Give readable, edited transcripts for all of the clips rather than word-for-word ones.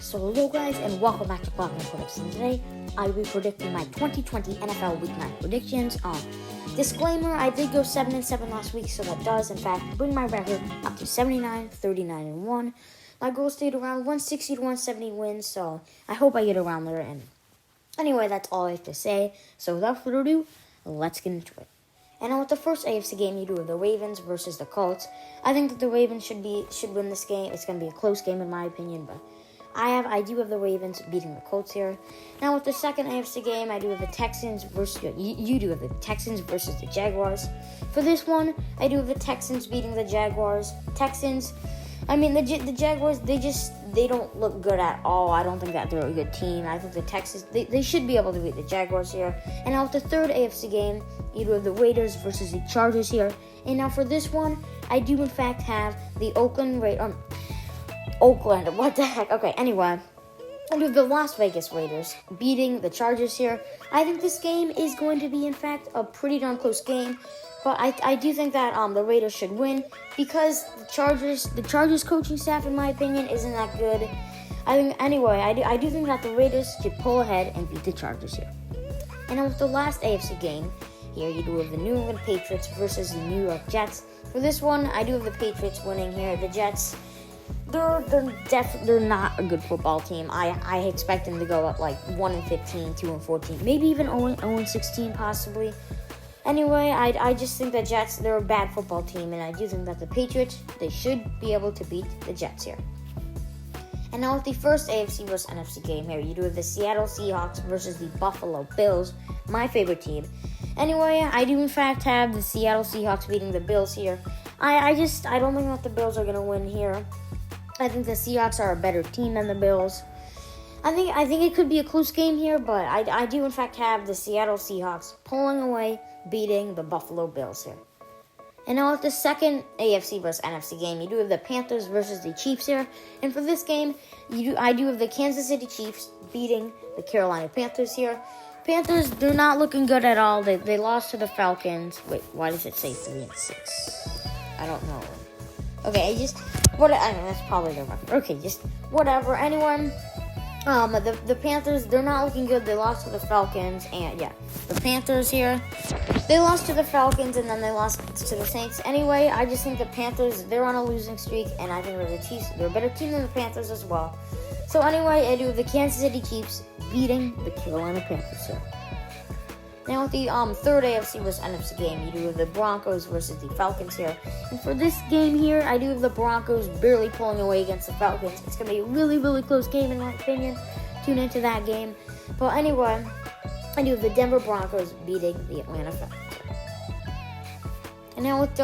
So hello guys and welcome back to Clock9 Predictions. Today I will be predicting my 2020 NFL Week 9 predictions. Disclaimer, I did go 7-7 last week, so that does in fact bring my record up to 79, 39-1. My goal stayed around 160 to 170 wins, so I hope I get around there. And anyway, that's all I have to say. So without further ado, let's get into it. And now with the first AFC game, you do have the Ravens versus the Colts. I think that the Ravens should win this game. It's going to be a close game in my opinion, but I do have the Ravens beating the Colts here. Now with the second AFC game, I do have the Texans versus you do have the Texans versus the Jaguars. For this one, I do have the Texans beating the Jaguars. The Jaguars, they don't look good at all. I don't think that they're a good team. I think the Texans, they should be able to beat the Jaguars here. And now with the third AFC game, you do have the Raiders versus the Chargers here. And now for this one, I do in fact have the Oakland, what the heck? Okay, anyway, I do have the Las Vegas Raiders beating the Chargers here. I think this game is going to be, in fact, a pretty darn close game. But I do think that the Raiders should win because the Chargers coaching staff, in my opinion, isn't that good. I do think that the Raiders should pull ahead and beat the Chargers here. And then with the last AFC game, here you do have the New England Patriots versus the New York Jets. For this one, I do have the Patriots winning here. The Jets, they're not a good football team. I expect them to go up like 1-15, 2-14, maybe even 0-16 possibly. Anyway, I just think the Jets, they're a bad football team, and I do think that the Patriots, they should be able to beat the Jets here. And now with the first AFC versus NFC game here, you do have the Seattle Seahawks versus the Buffalo Bills, my favorite team. Anyway, I do in fact have the Seattle Seahawks beating the Bills here. I don't think that the Bills are going to win here. I think the Seahawks are a better team than the Bills. I think it could be a close game here, but I do in fact have the Seattle Seahawks pulling away, beating the Buffalo Bills here. And now with the second AFC versus NFC game, you do have the Panthers versus the Chiefs here. And for this game, I do have the Kansas City Chiefs beating the Carolina Panthers here. Panthers, they're not looking good at all. They lost to the Falcons. Wait, why does it say 3-6? I don't know. Okay, that's probably the record. Okay, just whatever. Anyway, the Panthers, they're not looking good. They lost to the Falcons, and yeah, the Panthers here, they lost to the Falcons, and then they lost to the Saints. Anyway, I just think the Panthers, they're on a losing streak, and I think the Chiefs, they're a better team than the Panthers as well. So anyway, I do have the Kansas City Chiefs beating the Carolina Panthers here. Now with the third AFC versus NFC game, you do have the Broncos versus the Falcons here. And for this game here, I do have the Broncos barely pulling away against the Falcons. It's going to be a really, really close game in my opinion. Tune into that game. But anyway, I do have the Denver Broncos beating the Atlanta Falcons. And now with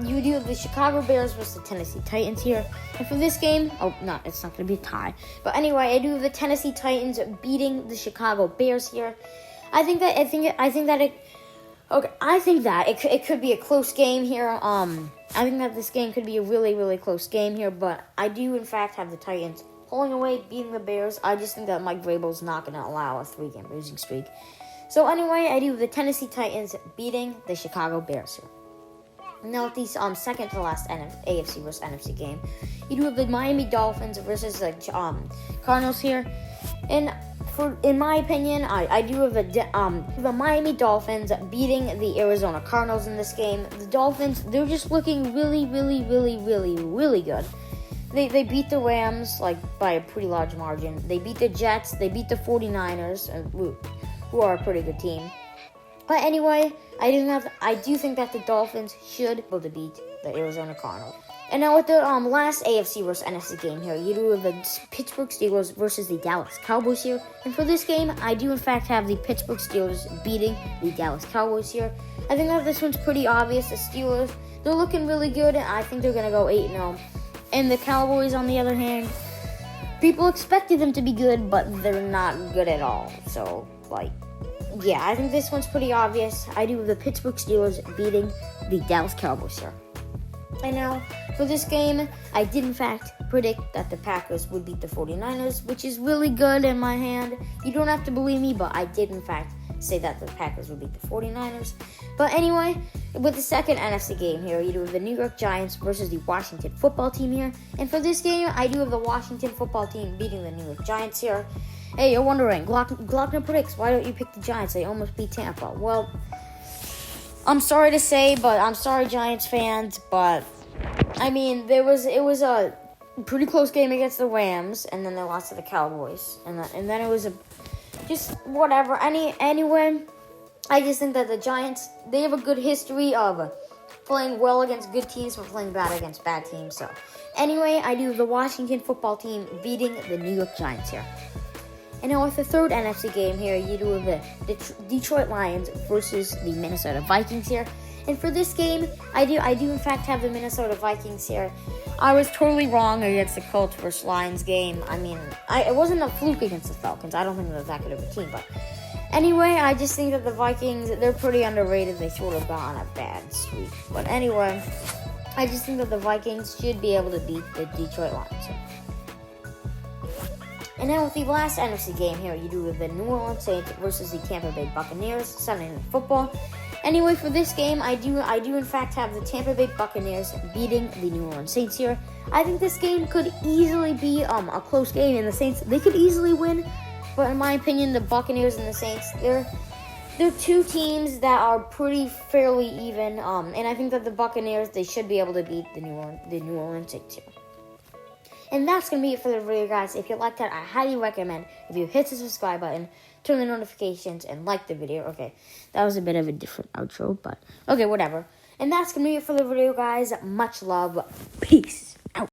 you do have the Chicago Bears versus the Tennessee Titans here. And for this game, it's not going to be a tie. But anyway, I do have the Tennessee Titans beating the Chicago Bears here. I think that it could be a close game here. I think that this game could be a really, really close game here, but I do in fact have the Titans pulling away, beating the Bears. I just think that Mike Vrabel's not going to allow a 3-game losing streak. So anyway, I do have the Tennessee Titans beating the Chicago Bears here. Now with the second to last AFC versus NFC game, you do have the Miami Dolphins versus the Cardinals here, and in my opinion, I do have the Miami Dolphins beating the Arizona Cardinals in this game. The Dolphins, they're just looking really, really, really, really, really good. They beat the Rams by a pretty large margin. They beat the Jets. They beat the 49ers, who are a pretty good team. But anyway, I do think that the Dolphins should be able to beat the Arizona Cardinals. And now with the last AFC versus NFC game here, you do have the Pittsburgh Steelers versus the Dallas Cowboys here. And for this game, I do in fact have the Pittsburgh Steelers beating the Dallas Cowboys here. I think that this one's pretty obvious. The Steelers, they're looking really good, and I think they're going to go 8-0. And the Cowboys, on the other hand, people expected them to be good, but they're not good at all. So, yeah, I think this one's pretty obvious. I do have the Pittsburgh Steelers beating the Dallas Cowboys here. And now, for this game, I did in fact predict that the Packers would beat the 49ers, which is really good in my hand. You don't have to believe me, but I did in fact say that the Packers would beat the 49ers. But anyway, with the second NFC game here, you do have the New York Giants versus the Washington football team here. And for this game, I do have the Washington football team beating the New York Giants here. Hey, you're wondering, Glockner predicts, why don't you pick the Giants? They almost beat Tampa. Well, I'm sorry to say, but I'm sorry, Giants fans, but I mean, it was a pretty close game against the Rams, and then they lost to the Cowboys, and then it was just whatever. Anyway, I just think that the Giants, they have a good history of playing well against good teams, but playing bad against bad teams. So, anyway, I do the Washington football team beating the New York Giants here. And now with the third NFC game here, you do have the Detroit Lions versus the Minnesota Vikings here. And for this game, I do in fact have the Minnesota Vikings here. I was totally wrong against the Colts versus Lions game. I mean, it wasn't a fluke against the Falcons. I don't think they're that good of a team. But anyway, I just think that the Vikings, they're pretty underrated. They sort of got on a bad streak. But anyway, I just think that the Vikings should be able to beat the Detroit Lions here. And now with the last NFC game here, you do the New Orleans Saints versus the Tampa Bay Buccaneers, Sunday Night Football. Anyway, for this game, I do in fact have the Tampa Bay Buccaneers beating the New Orleans Saints here. I think this game could easily be a close game, and the Saints, they could easily win. But in my opinion, the Buccaneers and the Saints, they're two teams that are pretty fairly even. And I think that the Buccaneers, they should be able to beat the New Orleans Saints here. And that's going to be it for the video, guys. If you liked that, I highly recommend if you hit the subscribe button, turn the notifications, and like the video. Okay, that was a bit of a different outro, but okay, whatever. And that's going to be it for the video, guys. Much love. Peace.